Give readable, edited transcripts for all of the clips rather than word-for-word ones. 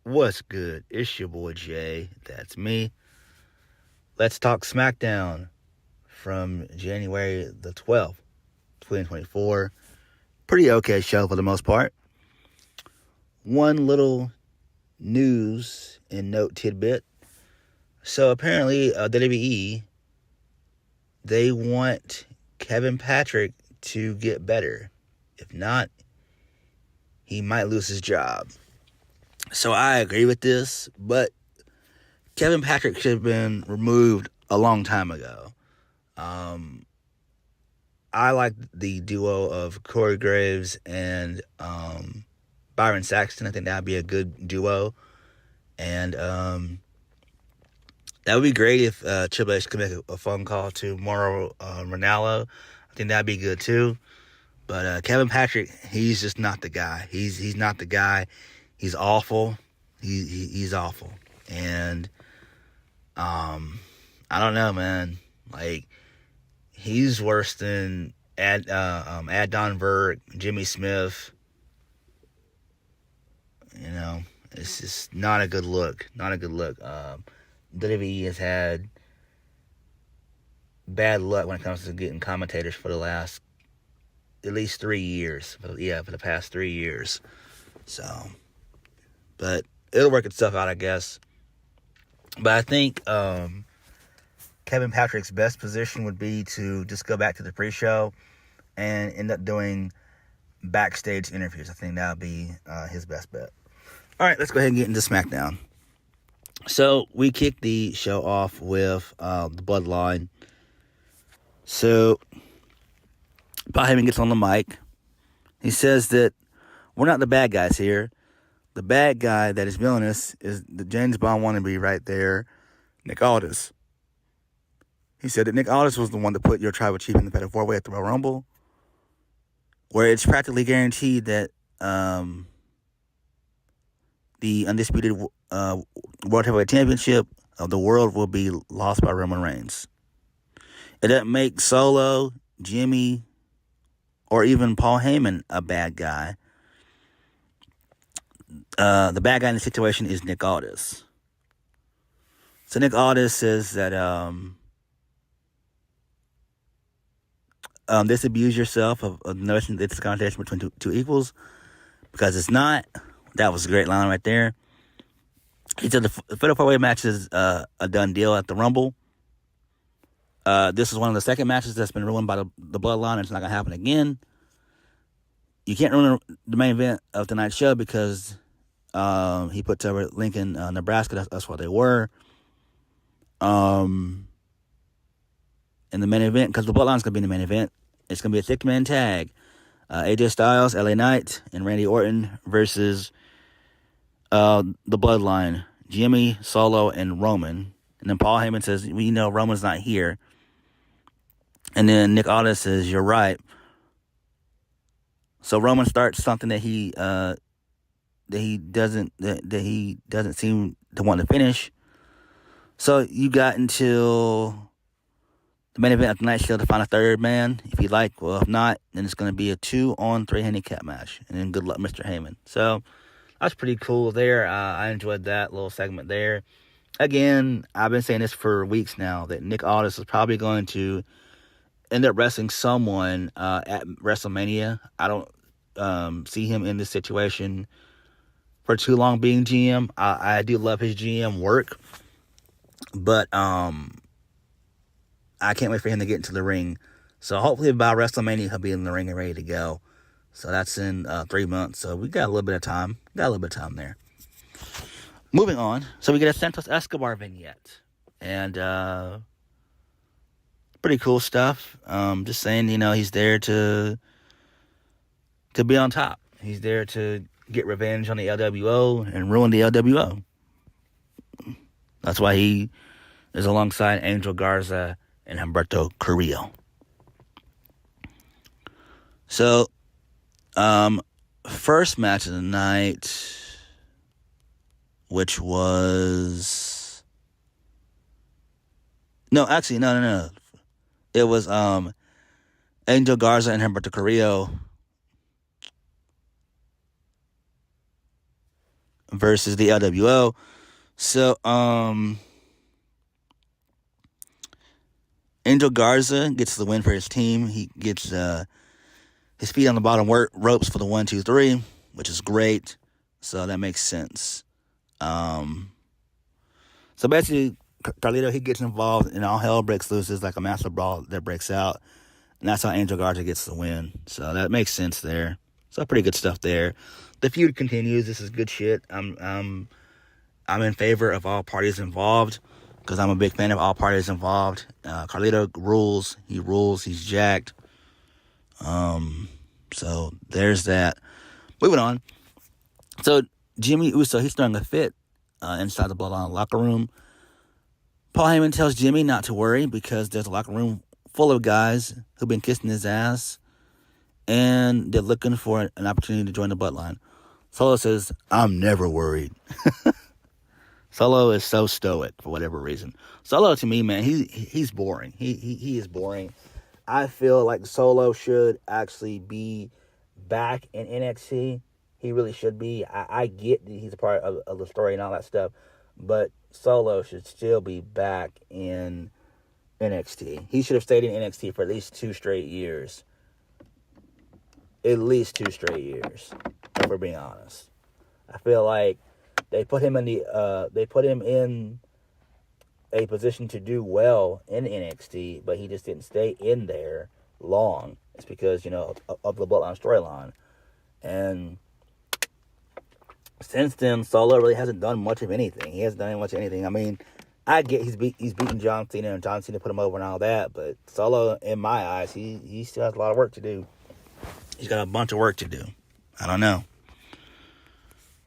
What's good? It's your boy Jay. That's me. Let's talk Smackdown from January the 12th, 2024. Pretty okay show for the most part. One little news and note tidbit. So apparently WWE, they want Kevin Patrick to get better. If not, he might lose his job. So I agree with this, but Kevin Patrick should have been removed a long time ago. I like the duo of Corey Graves and Byron Saxton. I think that would be a good duo. And that would be great if Triple H could make a phone call to Mauro Ranallo. I think that would be good too. But Kevin Patrick, he's just not the guy. He's not the guy. He's awful. He's awful. And I don't know, man. Like, he's worse than Adon Berg, Jimmy Smith. You know, it's just not a good look. Not a good look. WWE has had bad luck when it comes to getting commentators for the last at least 3 years. For the past 3 years. So, but it'll work itself out, I guess. But I think Kevin Patrick's best position would be to just go back to the pre-show and end up doing backstage interviews. I think that would be his best bet. All right, let's go ahead and get into SmackDown. So we kicked the show off with the Bloodline. So Paul Heyman gets on the mic. He says that we're not the bad guys here. The bad guy that is villainous is the James Bond wannabe right there, Nick Aldis. He said that Nick Aldis was the one that put your tribal chief in the Fatal 4-Way at the Royal Rumble, where it's practically guaranteed that the undisputed World Heavyweight Championship of the world will be lost by Roman Reigns. It doesn't make Solo, Jimmy, or even Paul Heyman a bad guy. The bad guy in the situation is Nick Aldis. So Nick Aldis says that disabuse yourself of the notion that it's a competition between two equals, because it's not. That was a great line right there. He said the Fatal 4-Way match is a done deal at the Rumble. This is one of the second matches that's been ruined by the Bloodline. It's not going to happen again. You can't ruin the main event of tonight's show because he puts over Lincoln, Nebraska. That's what they were. In the main event, because the Bloodline's going to be in the main event, it's going to be a six-man tag. AJ Styles, LA Knight, and Randy Orton versus the Bloodline. Jimmy, Solo, and Roman. And then Paul Heyman says, well, you know, Roman's not here. And then Nick Aldis says, you're right. So Roman starts something that he doesn't seem to want to finish. So you got until the main event of tonight's show to find a third man, if you like. Well, if not, then it's going to be a 2-on-3 handicap match. And then good luck, Mr. Heyman. So that's pretty cool there. I enjoyed that little segment there. Again, I've been saying this for weeks now, that Nick Aldis is probably going to end up wrestling someone at WrestleMania. I don't see him in this situation for too long being GM. I do love his GM work, but I can't wait for him to get into the ring. So hopefully by WrestleMania he'll be in the ring and ready to go. So that's in 3 months. So we got a little bit of time. There. Moving on. So we get a Santos Escobar vignette. And pretty cool stuff. Just saying, you know, he's there to be on top. He's there to get revenge on the LWO and ruin the LWO. That's why he is alongside Angel Garza and Humberto Carrillo. So, first match of the night, which was... No. It was Angel Garza and Humberto Carrillo versus the LWO. So, Angel Garza gets the win for his team. He gets his feet on the bottom ropes for the 1, 2, 3, which is great. So that makes sense. So basically, Carlito, he gets involved and all hell breaks loose. It's like a massive brawl that breaks out. And that's how Angel Garza gets the win. So that makes sense there. So pretty good stuff there. The feud continues. This is good shit. I'm in favor of all parties involved because I'm a big fan of all parties involved. Carlito rules. He rules. He's jacked. So there's that. Moving on. So Jimmy Uso, he's throwing a fit inside the Bloodline locker room. Paul Heyman tells Jimmy not to worry because there's a locker room full of guys who've been kissing his ass and they're looking for an opportunity to join the Bloodline. Solo says, I'm never worried. Solo is so stoic for whatever reason. Solo, to me, man, he's boring. He is boring. I feel like Solo should actually be back in NXT. He really should be. I get that he's a part of the story and all that stuff, but Solo should still be back in NXT. He should have stayed in NXT for at least 2 straight years. At least 2 straight years, if we're being honest. I feel like they put him in a position to do well in NXT, but he just didn't stay in there long. It's because, of the Bloodline storyline. And since then, Solo really hasn't done much of anything. He hasn't done much of anything. I mean, I get he's beaten John Cena and John Cena put him over and all that, but Solo, in my eyes, he still has a lot of work to do. He's got a bunch of work to do. I don't know.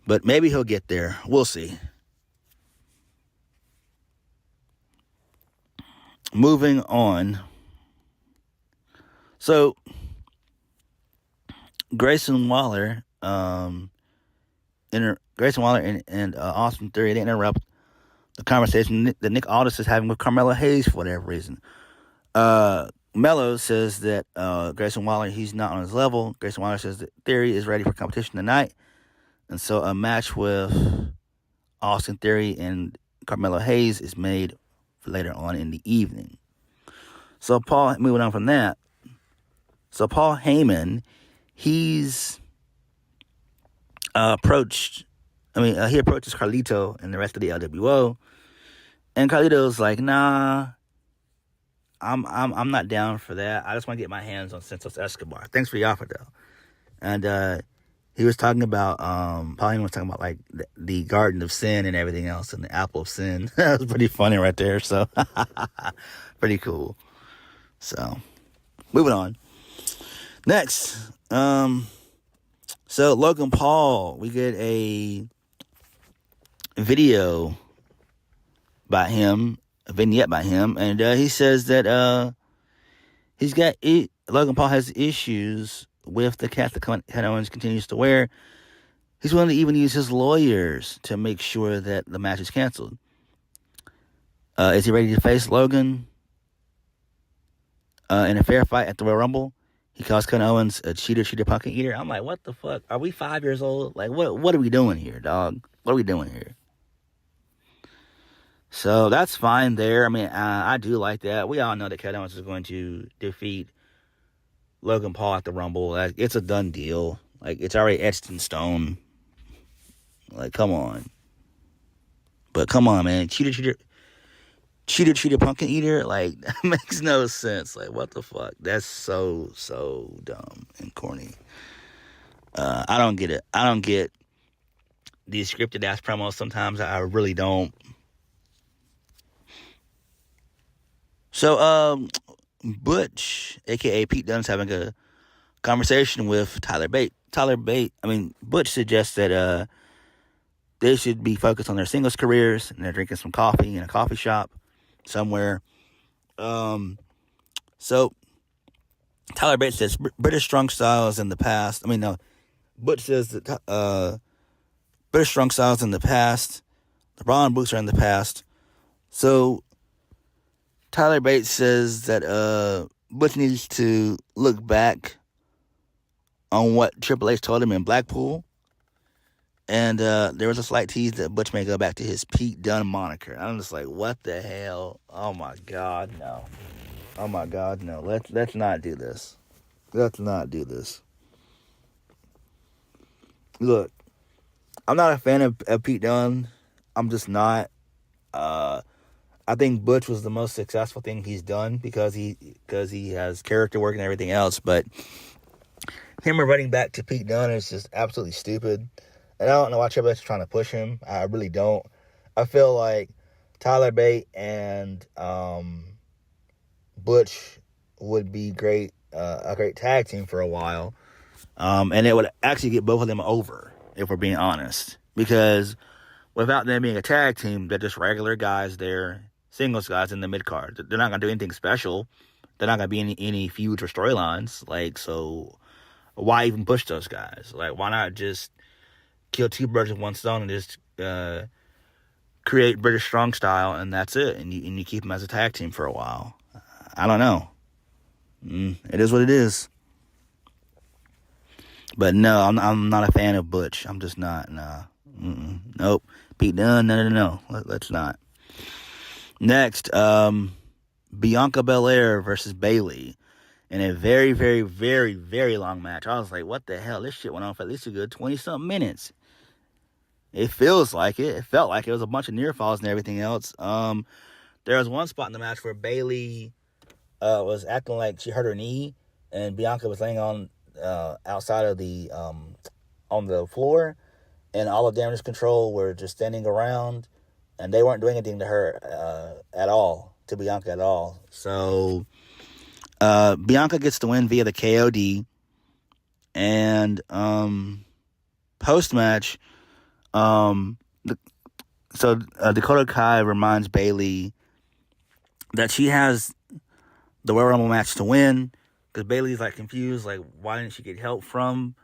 But maybe he'll get there. We'll see. Moving on. So, Grayson Waller, and Austin Theory, they interrupt the conversation that Nick Aldis is having with Carmelo Hayes for whatever reason. Melo says that Grayson Waller, he's not on his level. Grayson Waller says that Theory is ready for competition tonight. And so a match with Austin Theory and Carmelo Hayes is made for later on in the evening. So moving on from that. So Paul Heyman, he's he approaches Carlito and the rest of the LWO. And Carlito's like, nah, I'm not down for that. I just want to get my hands on Santos Escobar. Thanks for the offer, though. And he was talking about, Paul Heyman was talking about, like, the Garden of Sin and everything else, and the Apple of Sin. That was pretty funny right there, so pretty cool. So, moving on. Next, so Logan Paul, we get a video by him, a vignette by him, and he says that Logan Paul has issues with the cap that Owens continues to wear. He's willing to even use his lawyers to make sure that the match is canceled. Is he ready to face Logan in a fair fight at the Royal Rumble? He calls Kevin Owens a cheater, pumpkin eater. I'm like, what the fuck? Are we 5 years old? Like, what are we doing here, dog? What are we doing here? So that's fine there. I mean, I do like that. We all know that Kevin Owens is going to defeat Logan Paul at the Rumble. It's a done deal. Like, it's already etched in stone. Like, come on. But come on, man. Cheater, pumpkin eater. Like, that makes no sense. Like, what the fuck? That's so dumb and corny. I don't get it. I don't get these scripted ass promos sometimes. I really don't. So, Butch, a.k.a. Pete Dunne's having a conversation with Tyler Bate. Butch suggests that they should be focused on their singles careers, and they're drinking some coffee in a coffee shop somewhere. So, Tyler Bate says British strong styles in the past. Butch says that British strong styles in the past. The Braun boots are in the past. So, Tyler Bate says that Butch needs to look back on what Triple H told him in Blackpool And there was a slight tease that Butch may go back to his Pete Dunne moniker. I'm just like, what the hell? Oh my God, no. Oh my God, no. Let's not do this. Let's not do this. Look, I'm not a fan of Pete Dunne. I'm just not. I think Butch was the most successful thing he's done because he has character work and everything else. But him reverting back to Pete Dunne is just absolutely stupid. And I don't know why Triple H is trying to push him. I really don't. I feel like Tyler Bate and Butch would be great, a great tag team for a while. And it would actually get both of them over, if we're being honest. Because without them being a tag team, they're just regular guys there, singles guys in the mid-card. They're not going to do anything special. They're not going to be any feuds or storylines. Like, so why even push those guys? Like, why not just kill two birds with one stone and just create British Strong Style, and that's it. And you keep them as a tag team for a while. I don't know. It is what it is. But no, I'm not a fan of Butch. I'm just not. Nah. Nope. Pete Dunne. No. Let's not. Next, Bianca Belair versus Bayley in a very, very, very, very long match. I was like, what the hell? This shit went on for at least a good 20-something minutes. It feels like it. It felt like it was a bunch of near falls and everything else. There was one spot in the match where Bayley was acting like she hurt her knee, and Bianca was laying on outside of the on the floor, and all of Damage Control were just standing around, and they weren't doing anything to her at all, to Bianca at all. So Bianca gets the win via the KOD, and post-match, Dakota Kai reminds Bayley that she has the Royal Rumble match to win, because Bayley's like confused, like, why didn't she get help from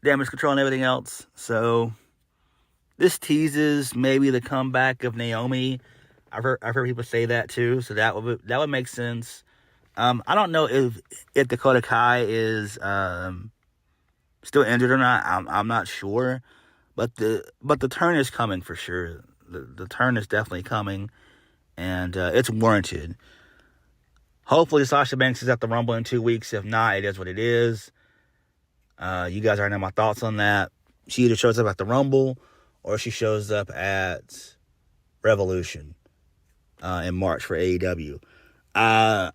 Damage Control and everything else? So this teases maybe the comeback of Naomi. I've heard people say that too, so that would make sense. I don't know if Dakota Kai is still injured or not. I'm not sure, but the turn is coming for sure. The turn is definitely coming, and it's warranted. Hopefully Sasha Banks is at the Rumble in 2 weeks. If not, it is what it is. You guys already know my thoughts on that. She either shows up at the Rumble or she shows up at Revolution in March for AEW. I've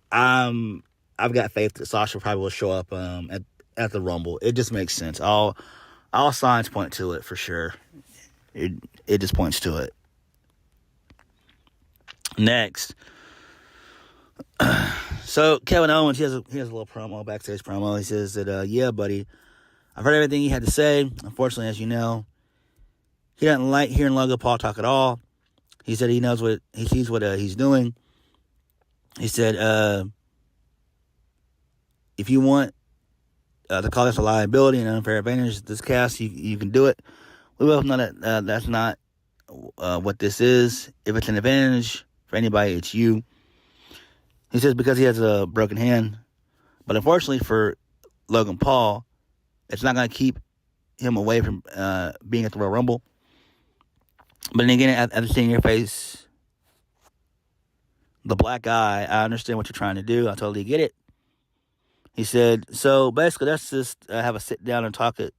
got faith that Sasha probably will show up at the Rumble. It just makes sense. All signs point to it for sure. It just points to it. Next. So Kevin Owens, he has a little promo, backstage promo. He says that, yeah, buddy, I've heard everything you had to say. Unfortunately, as you know, he doesn't like hearing Logan Paul talk at all. He said he knows what he sees what he's doing. He said, if you want to call this a liability and unfair advantage, this cast, you can do it. We both know that that's not what this is. If it's an advantage for anybody, it's you. He says because he has a broken hand. But unfortunately for Logan Paul, it's not going to keep him away from being at the Royal Rumble. But then again, after seeing your face, the black eye, I understand what you're trying to do. I totally get it. He said, so basically, let's just have a sit down and talk it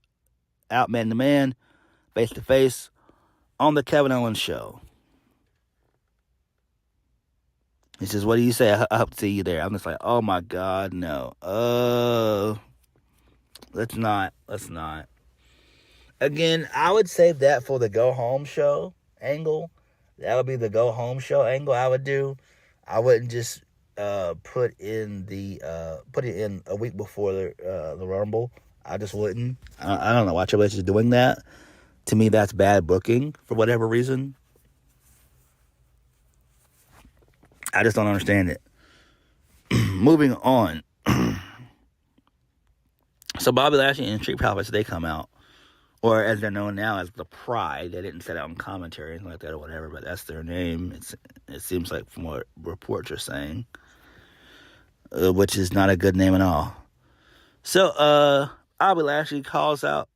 out man to man, face to face, on the Kevin Owens show. He says, what do you say? I hope to see you there. I'm just like, oh my God, no. Let's not. Again, I would save that for the go home show angle. That would be the go home show angle I would do. I wouldn't just put it in a week before the Rumble. I just wouldn't. I don't know why Triple H is doing that. To me, that's bad booking for whatever reason. I just don't understand it. Moving on. So Bobby Lashley and Street Profits, they come out. Or as they're known now as the Pride. They didn't say that on commentary or anything like that or whatever, but that's their name. It seems like from what reports are saying. Which is not a good name at all. So, Bobby Lashley calls out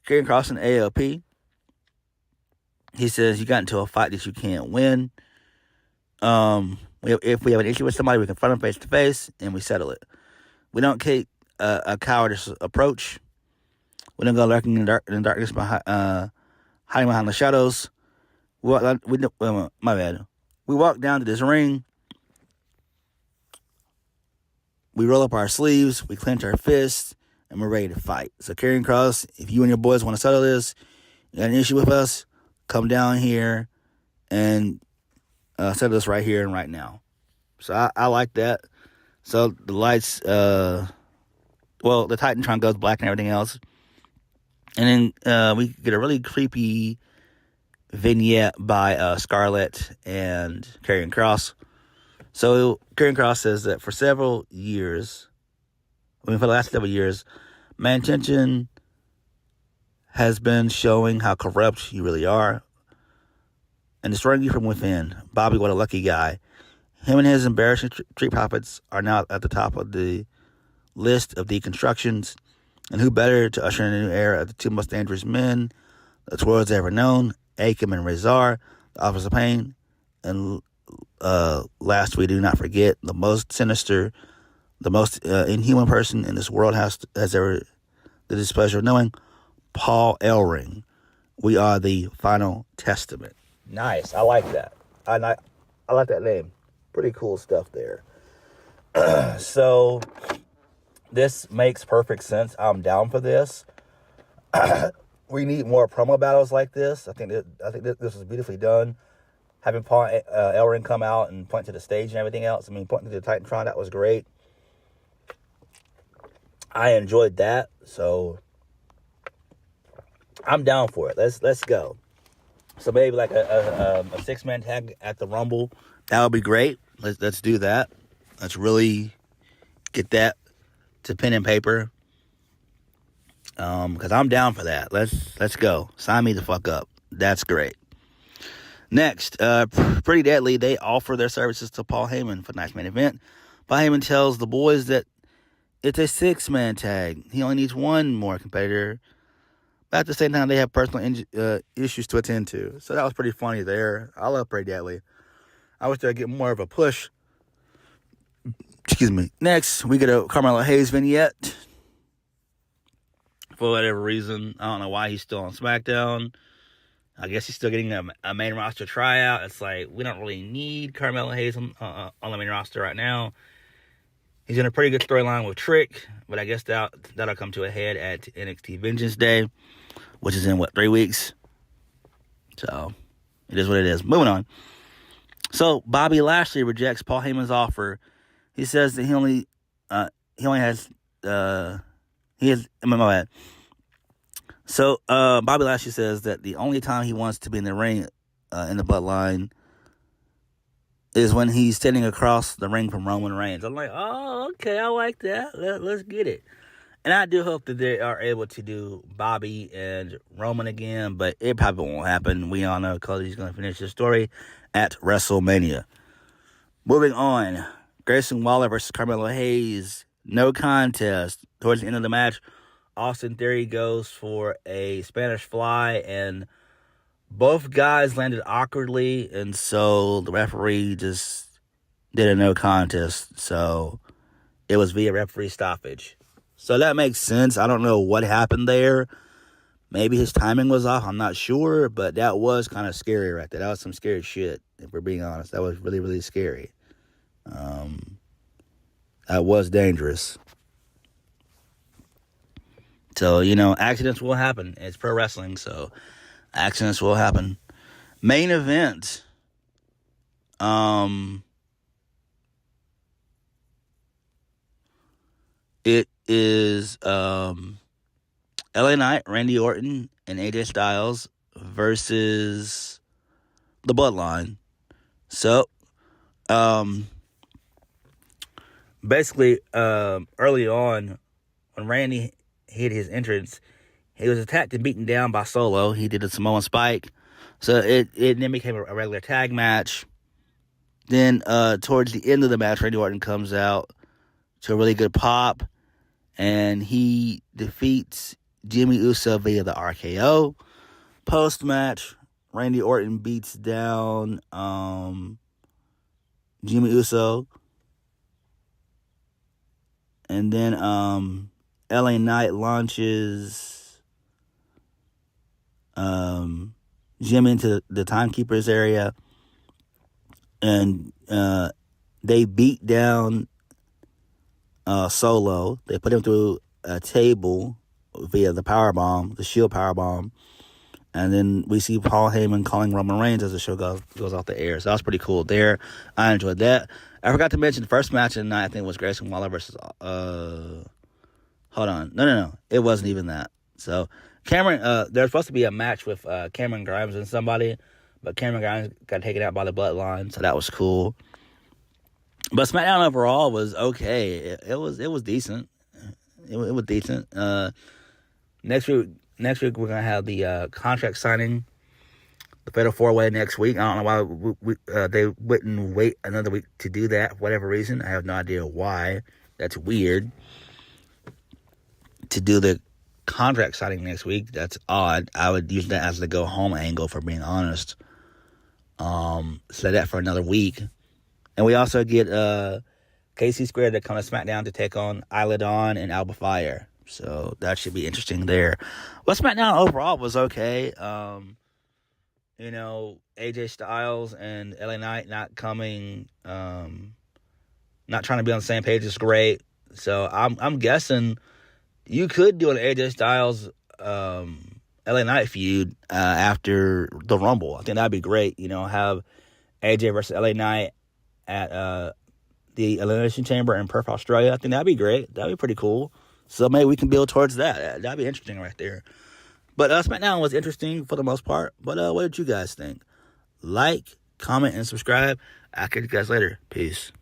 Karrion Kross and AOP. He says, you got into a fight that you can't win. If we have an issue with somebody, we confront them face to face and we settle it. We don't take a cowardice approach. We don't go lurking in the darkness, hiding behind the shadows. My bad. We walk down to this ring. We roll up our sleeves. We clench our fists, and we're ready to fight. So, Karrion Kross, if you and your boys want to settle this, you got an issue with us, come down here and settle this right here and right now. So I like that. So the lights, the Titantron goes black and everything else. And then we get a really creepy vignette by Scarlett and Karrion Kross. So Karrion Kross says that for the last several years, my intention has been showing how corrupt you really are and destroying you from within. Bobby, what a lucky guy. Him and his embarrassing Street Profits are now at the top of the list of deconstructions. And who better to usher in a new era of the two most dangerous men the world's ever known, Akam and Rezar, the Authors of Pain. And last, we do not forget, the most sinister, the most inhuman person in this world has ever the displeasure of knowing, Paul Ellering. We are the final testament. Nice. I like that. I like that name. Pretty cool stuff there. So this makes perfect sense. I'm down for this. We need more promo battles like this. I think this was beautifully done. Having Paul Ellering come out and point to the stage and everything else. I mean, pointing to the Titantron, that was great. I enjoyed that. So I'm down for it. Let's go. So maybe like a 6-man tag at the Rumble. That would be great. Let's do that. Let's really get that to pen and paper. Because I'm down for that. Let's go. Sign me the fuck up. That's great. Next, Pretty Deadly, they offer their services to Paul Heyman for tonight's main event. Paul Heyman tells the boys that it's a 6-man tag. He only needs one more competitor. But at the same time, they have personal issues to attend to. So that was pretty funny there. I love Pretty Deadly. I wish they'd get more of a push. Excuse me. Next, we get a Carmelo Hayes vignette. For whatever reason, I don't know why he's still on Smackdown. I guess he's still getting a main roster tryout. It's like, we don't really need Carmelo Hayes on the main roster right now. He's in a pretty good storyline with Trick, but I guess that'll come to a head at NXT Vengeance Day, which is in, 3 weeks? So, it is what it is. Moving on. So, Bobby Lashley rejects Paul Heyman's offer. He says that he has, my bad. So, Bobby Lashley says that the only time he wants to be in the ring in the Bloodline is when he's standing across the ring from Roman Reigns. I'm like, oh, okay, I like that. Let's get it. And I do hope that they are able to do Bobby and Roman again, but it probably won't happen. We all know Cody's going to finish his story at WrestleMania. Moving on, Grayson Waller versus Carmelo Hayes. No contest. Towards the end of the match, Austin Theory goes for a Spanish fly, and both guys landed awkwardly, and so the referee just did a no contest. So it was via referee stoppage. So that makes sense. I don't know what happened there. Maybe his timing was off. I'm not sure, but that was kind of scary right there. That was some scary shit, if we're being honest. That was really, really scary. That was dangerous. So, accidents will happen. It's pro wrestling, so accidents will happen. Main event. It is LA Knight, Randy Orton, and AJ Styles versus the Bloodline. So, basically, early on, when Randy hit his entrance, he was attacked and beaten down by Solo. He did a Samoan spike. So it then became a regular tag match. Then towards the end of the match, Randy Orton comes out to a really good pop, and he defeats Jimmy Uso via the RKO. Post-match, Randy Orton beats down Jimmy Uso. And then LA Knight launches Jimmy into the Timekeepers area. And they beat down Solo. They put him through a table via the powerbomb, the Shield powerbomb. And then we see Paul Heyman calling Roman Reigns as the show goes off the air. So that was pretty cool there. I enjoyed that. I forgot to mention the first match of the night, I think, was Grayson Waller versus... hold on. No. It wasn't even that. So, Cameron... there's supposed to be a match with Cameron Grimes and somebody, but Cameron Grimes got taken out by the Bloodline, so that was cool. But SmackDown overall was okay. It was decent. It was decent. Next week we're gonna have the contract signing, the Fatal 4-Way next week. I don't know why they wouldn't wait another week to do that for whatever reason. I have no idea why. That's weird. To do the contract signing next week, that's odd. I would use that as the go home angle, for being honest. So that for another week. And we also get KC Squared to come to SmackDown to take on Isla Dawn and Alba Fire. So that should be interesting there. Well, SmackDown overall was okay. AJ Styles and LA Knight not coming, not trying to be on the same page is great. So I'm guessing you could do an AJ Styles LA Knight feud after the Rumble. I think that'd be great. Have AJ versus LA Knight at the Elimination Chamber in Perth, Australia. I think that'd be great. That'd be pretty cool. So maybe we can build towards that. That'd be interesting right there. But SmackDown was interesting for the most part. But what did you guys think? Like, comment, and subscribe. I'll catch you guys later. Peace.